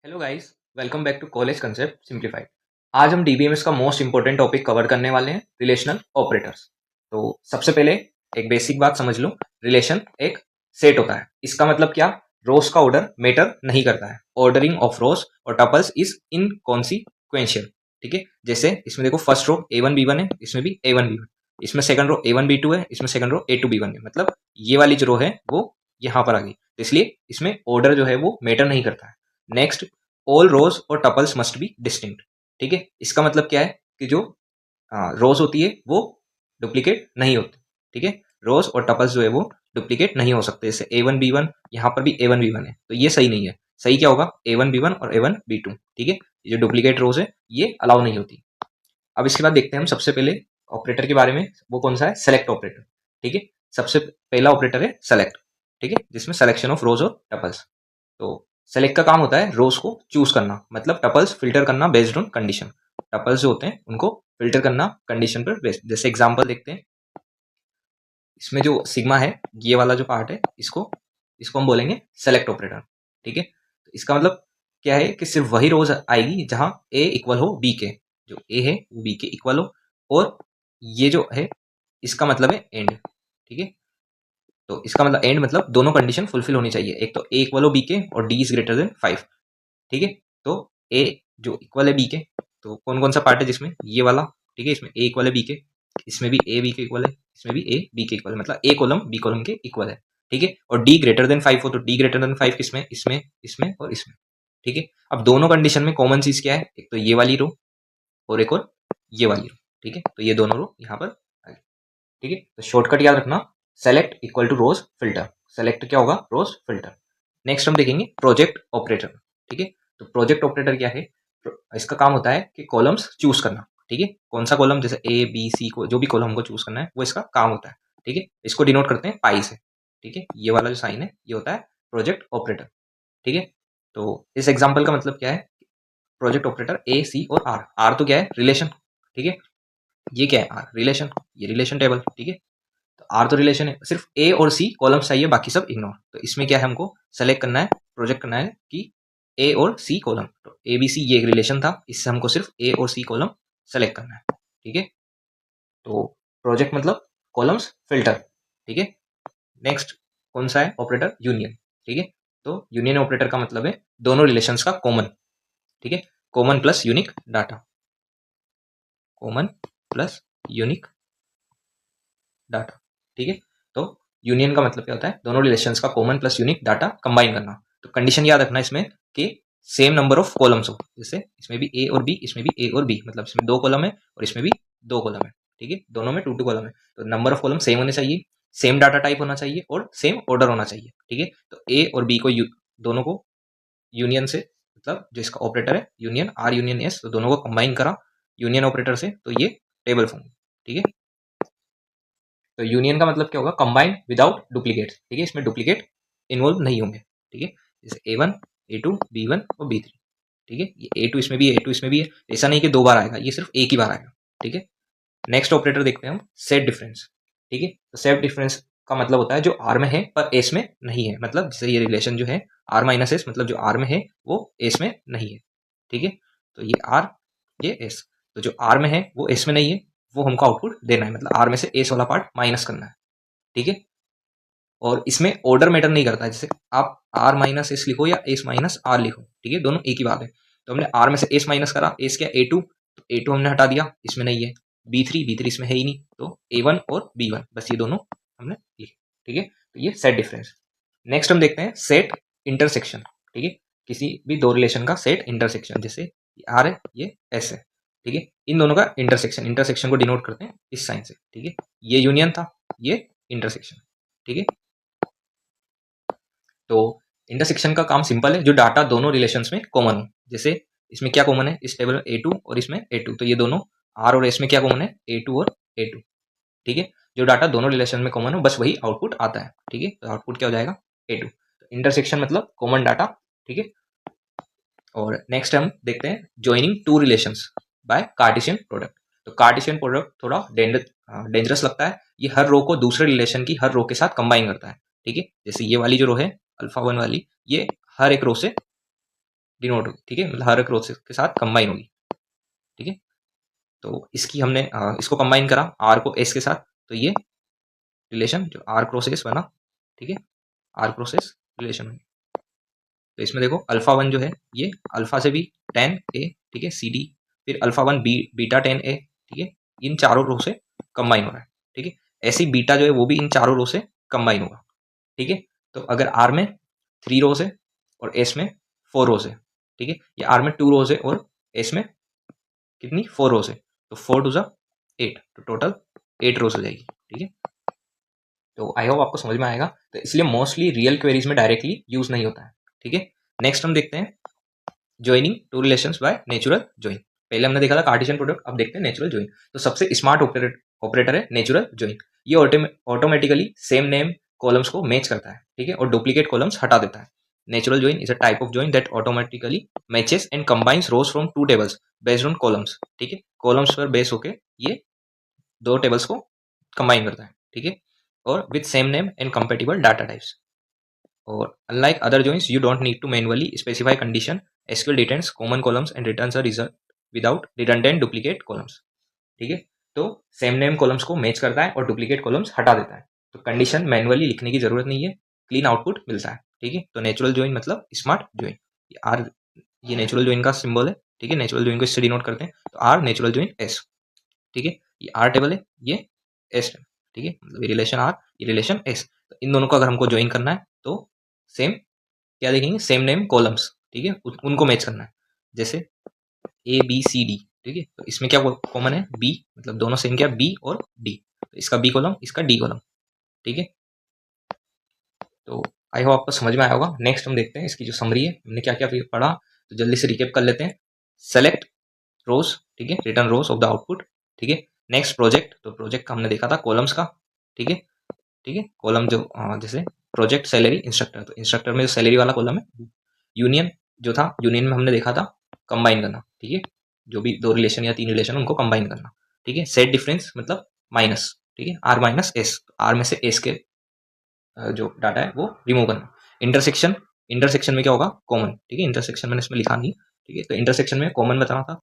Hello guys, welcome back to college concept simplified. आज हम DBMS का मोस्ट इंपॉर्टेंट टॉपिक कवर करने वाले हैं, रिलेशनल ऑपरेटर्स। तो सबसे पहले एक बेसिक बात समझ लो। रिलेशन एक सेट होता है। इसका मतलब क्या? रोज का ऑर्डर मैटर नहीं करता है। ऑर्डरिंग ऑफ रोज और टपल्स इज इनकॉन्सिक्वेंशियल। ठीक है, जैसे इसमें देखो फर्स्ट रो A1 B1 है, इसमें भी A1 B1, इसमें सेकंड रो A1 B2 है, इसमें सेकंड रो A2 B1 है। मतलब ये वाली जो रो है वो यहाँ पर आ गई, तो इसलिए इसमें ऑर्डर जो है वो मैटर नहीं करता है। नेक्स्ट, ऑल रोज और टपल्स मस्ट बी डिस्टिंक्ट। ठीक है, इसका मतलब क्या है कि जो रोज होती है वो डुप्लीकेट नहीं होती। ठीक है, रोज और टपल्स जो है वो डुप्लीकेट नहीं हो सकते। जैसे A1 B1, यहाँ पर भी A1 B1 है, तो ये सही नहीं है। सही क्या होगा? A1 B1 और A1 B2। ठीक है, ये जो डुप्लीकेट रोज है ये अलाउ नहीं होती। अब इसके बाद देखते हैं हम सबसे पहले ऑपरेटर के बारे में। वो कौन सा है? Select operator. ठीक है, सबसे पहला ऑपरेटर है सेलेक्ट। ठीक है, जिसमें सिलेक्शन ऑफ रोज और टपल्स। तो सेलेक्ट का काम होता है रोज को चूज करना, मतलब टपल्स फिल्टर करना बेस्ड ऑन कंडीशन। टपल्स जो होते हैं उनको फिल्टर करना कंडीशन पर बेस्ड। जैसे एग्जांपल देखते हैं, इसमें जो सिग्मा है, ये वाला जो पार्ट है, इसको इसको हम बोलेंगे सेलेक्ट ऑपरेटर। ठीक है, तो इसका मतलब क्या है कि सिर्फ वही रोज आएगी जहां ए इक्वल हो बी के। जो ए है वो बी के इक्वल हो, और ये जो है इसका मतलब है एंड। ठीक है, तो इसका मतलब एंड मतलब दोनों कंडीशन फुलफिल होनी चाहिए। एक तो ए इक्वल हो बी के और डी इज ग्रेटर देन 5। ठीक है, तो ए जो इक्वल है बी के, तो कौन कौन सा पार्ट है जिसमें? ये वाला। ठीक है, इसमें ए इक्वल है बी के, इसमें भी ए बी के इक्वल है, इसमें भी ए बी के इक्वल है, मतलब ए कॉलम बी कॉलम के इक्वल है। ठीक है, और डी ग्रेटर देन 5 हो तो डी ग्रेटर देन 5 किसमें? इसमें, इसमें और इसमें। ठीक है, अब दोनों कंडीशन में कॉमन चीज क्या है? एक तो ये वाली रो और एक और ये वाली रो। ठीक है, तो ये दोनों रो यहाँ पर आ गई। ठीक है, तो शॉर्टकट याद रखना, select equal to rows filter. Select क्या होगा? रोज फिल्टर। नेक्स्ट हम देखेंगे प्रोजेक्ट ऑपरेटर। ठीक है, तो प्रोजेक्ट ऑपरेटर क्या है? इसका काम होता है कि कॉलम्स चूज करना। ठीक है, कौन सा कॉलम, जैसे ए बी सी को जो भी कॉलम हमको चूज करना है वो इसका काम होता है। ठीक है, इसको डिनोट करते हैं पाई से। ठीक है, ये वाला जो साइन है ये होता है प्रोजेक्ट ऑपरेटर। ठीक है, तो इस एग्जाम्पल का मतलब क्या है? प्रोजेक्ट ऑपरेटर ए सी और आर। आर तो क्या है? रिलेशन। ठीक है, ये क्या है? आर रिलेशन, ये रिलेशन टेबल। ठीक है, तो आर तो रिलेशन है, सिर्फ ए और सी कॉलम्स चाहिए, बाकी सब इग्नोर। तो इसमें क्या है? हमको सेलेक्ट करना है, प्रोजेक्ट करना है कि ए और सी कॉलम। तो ए बी सी ये एक रिलेशन था, इससे हमको सिर्फ ए और सी कॉलम सेलेक्ट करना है। ठीक है, तो प्रोजेक्ट मतलब कॉलम्स फिल्टर। ठीक है, नेक्स्ट कौन सा है ऑपरेटर? यूनियन। ठीक है, तो यूनियन ऑपरेटर का मतलब है दोनों रिलेशंस का कॉमन। ठीक है, common plus unique data, common plus unique data. ठीक है, तो यूनियन का मतलब क्या होता है? दोनों रिलेशंस का common plus unique data combine करना। तो कंडीशन याद रखना इसमें कि सेम नंबर ऑफ कॉलम्स हो। जैसे इसमें भी ए और बी, इसमें भी ए और बी, मतलब इसमें दो कॉलम है और इसमें भी दो कॉलम है। ठीक है, दोनों में टू टू कॉलम है, तो नंबर ऑफ कॉलम सेम होने चाहिए, सेम डाटा टाइप होना चाहिए और सेम ऑर्डर होना चाहिए। ठीक है, तो ए और बी को दोनों को यूनियन से, मतलब जो इसका ऑपरेटर है यूनियन, आर यूनियन एस, तो दोनों को कंबाइन करा यूनियन ऑपरेटर से, तो ये टेबल फॉर्म। ठीक है, तो यूनियन का मतलब क्या होगा? Combine without duplicate. ठीक है, इसमें डुप्लीकेट इन्वॉल्व नहीं होंगे। ठीक है, जैसे A1 A2 B1 और B3। ठीक है, ये A2 इसमें भी है, A2 इसमें भी है, ऐसा नहीं कि दो बार आएगा, ये सिर्फ एक ही बार आएगा। ठीक है, नेक्स्ट ऑपरेटर देखते हैं हम, सेट डिफरेंस। ठीक है, तो सेट डिफरेंस का मतलब होता है जो आर में है पर एस में नहीं है। मतलब जैसे ये रिलेशन जो है आर माइनस एस, मतलब जो आर में है वो एस में नहीं है। ठीक है, तो ये आर, ये एस, तो जो आर में है वो एस में नहीं है, वो हमको आउटपुट देना है, मतलब आर में से एस वाला पार्ट माइनस करना है। ठीक है, और इसमें ऑर्डर मैटर नहीं करता है, जैसे आप आर माइनस एस लिखो या एस माइनस आर लिखो। ठीक है, दोनों एक ही बात है। तो हमने आर में से एस माइनस करा, एस क्या? A2, तो A2 हमने हटा दिया, इसमें नहीं है। B3 इसमें है ही नहीं, तो A1 और B1, बस ये दोनों हमने लिखे। ठीक है, तो ये सेट डिफरेंस। नेक्स्ट हम देखते हैं सेट इंटरसेक्शन। ठीक है, किसी भी दो रिलेशन का सेट इंटरसेक्शन, जैसे ये आर है, ये एस है। ठीक है, इन दोनों का इंटरसेक्शन, इंटरसेक्शन को डिनोट करते हैं इस साइन से। ठीक है, ये यूनियन था, ये इंटरसेक्शन। ठीक है, तो इंटरसेक्शन का काम सिंपल है, जो डाटा दोनों रिलेशंस में कॉमन हो। जैसे इसमें क्या कॉमन है? इस टेबल में A2 और इसमें A2, तो ये दोनों आर और एस में क्या कॉमन है? A2 और A2। ठीक है, जो डाटा दोनों रिलेशन में कॉमन हो बस वही आउटपुट आता है। ठीक है, तो आउटपुट क्या हो जाएगा? A2। तो इंटरसेक्शन मतलब कॉमन डाटा। ठीक है, और नेक्स्ट हम देखते हैं joining two relations by cartesian product. तो कार्टेशियन प्रोडक्ट थोड़ा डेंजरस लगता है, ये हर रो को दूसरे रिलेशन की हर रो के साथ कंबाइन करता है। ठीक है, जैसे ये वाली जो रो है अल्फा 1 वाली, ये हर एक रो से डिनोट होगी, ठीक है, मतलब हर एक रो के साथ कंबाइन होगी, ठीक है। तो इसकी हमने इसको कंबाइन करा आर को एस के साथ, तो ये रिलेशन जो आर क्रॉस एस बना, ठीक है, आर क्रॉस एस रिलेशन बनी। तो इसमें देखो अल्फा वन जो है ये अल्फा से भी टेन ए, ठीक है, सी डी, फिर alpha one B beta ten A, ठीक है, इन चारों रो से कंबाइन हो रहा है, ठीक है। ऐसी बीटा जो है वो भी इन चारों रो से कंबाइन होगा, ठीक है। तो अगर आर में 3 रोज है और एस में 4 रोज है, ठीक है, या आर में 2 रोज है और एस में कितनी 4 रोज है, तो 4 टू जा 8, तो टोटल 8 रोज हो जाएगी, ठीक है। तो आई होप आपको समझ में आएगा। तो इसलिए मोस्टली रियल क्वेरीज में डायरेक्टली यूज नहीं होता है, ठीक है। नेक्स्ट हम देखते हैं joining two relations by natural join. पहले हमने देखा था कार्टेशियन प्रोडक्ट, अब देखते हैं नेचुरल ज्वाइन। तो सबसे स्मार्ट ऑपरेटर है नेचुरल ज्वाइन। ये ऑटोमेटिकली सेम नेम कॉलम्स को मैच करता है, ठीक है, और डुप्लीकेट कॉलम्स हटा देता है। Natural join is a type of join that automatically matches and combines rows from 2 tables based on columns, ठीक है। कॉलम्स पर बेस होके ये 2 टेबल्स को कंबाइन करता है, ठीक है, और with same name and compatible data types. और unlike other joins, you don't need to manually specify condition. SQL retains common columns and returns a result without redundant duplicate columns, ठीक है। तो सेम नेम कॉलम्स को match करता है और duplicate columns हटा देता है। तो कंडीशन मैनुअली लिखने की जरूरत नहीं है, क्लीन आउटपुट मिलता है, ठीक है। तो नेचुरल ज्वाइन मतलब स्मार्ट ज्वाइन। आर ये नेचुरल ज्वाइन का सिंबल है, ठीक है, नेचुरल ज्वाइन को इससे डिनोट करते हैं। तो आर नेचुरल ज्वाइन एस, ठीक है, ये आर टेबल है, ये एस टेबल, ठीक है, मतलब ये रिलेशन आर, ये रिलेशन एस। तो इन दोनों को अगर हमको ज्वाइन करना है तो सेम क्या देखेंगे, सेम नेम कॉलम्स, ठीक है, उनको मैच करना है। जैसे ए बी सी डी, ठीक है, तो इसमें क्या कॉमन है, बी, मतलब दोनों सेम क्या, बी और डी, तो इसका बी कॉलम, इसका डी कॉलम, ठीक है। तो आई होप आपको समझ में आया होगा। नेक्स्ट हम देखते हैं इसकी जो समरी है, हमने क्या क्या पढ़ा, तो जल्दी से रिकेप कर लेते हैं। सेलेक्ट रोज, ठीक है, return rose of the output, ठीक है। नेक्स्ट प्रोजेक्ट, तो प्रोजेक्ट का हमने देखा था कॉलम्स का, ठीक है, ठीक है, कॉलम जो जैसे प्रोजेक्ट सैलरी इंस्ट्रक्टर, तो इंस्ट्रक्टर में जो सैलरी वाला कॉलम है। यूनियन जो था, यूनियन में हमने देखा था कंबाइन करना, ठीक है, जो भी 2 रिलेशन या 3 रिलेशन उनको कंबाइन करना, ठीक है। सेट डिफरेंस मतलब माइनस, ठीक है, आर माइनस एस, आर में से एस के जो डाटा है वो रिमूव करना। इंटरसेक्शन, इंटरसेक्शन में क्या होगा, कॉमन, ठीक है, इंटरसेक्शन मैंने इसमें लिखा नहीं, ठीक है, तो इंटरसेक्शन में कॉमन बताना था,